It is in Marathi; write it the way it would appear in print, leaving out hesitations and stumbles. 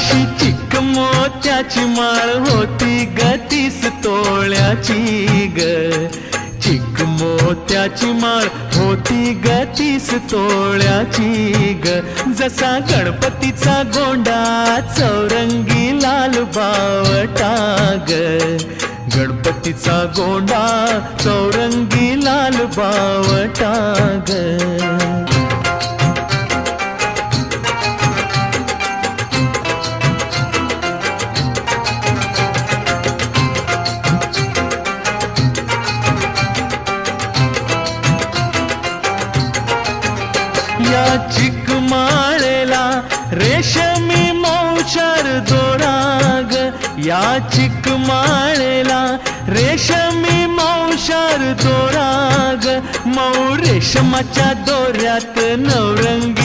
अशी चिक मोत्याची माळ होती ग 30 तोळ्याची ग. चिक मोत्याची माळ होती ग 30 तोळ्याची ग. जसा गणपतीचा गोंडा चौरंगी लाल बावटा ग. गणपतीचा गोंडा चौरंगी लाल बावटा ग. या चिक माळेला रेशमी मौचार दोरा ग. या चिक माळेला रेशमी मौचार दोरा ग. मऊ रेशमाच्या दोऱ्यात नवरंगी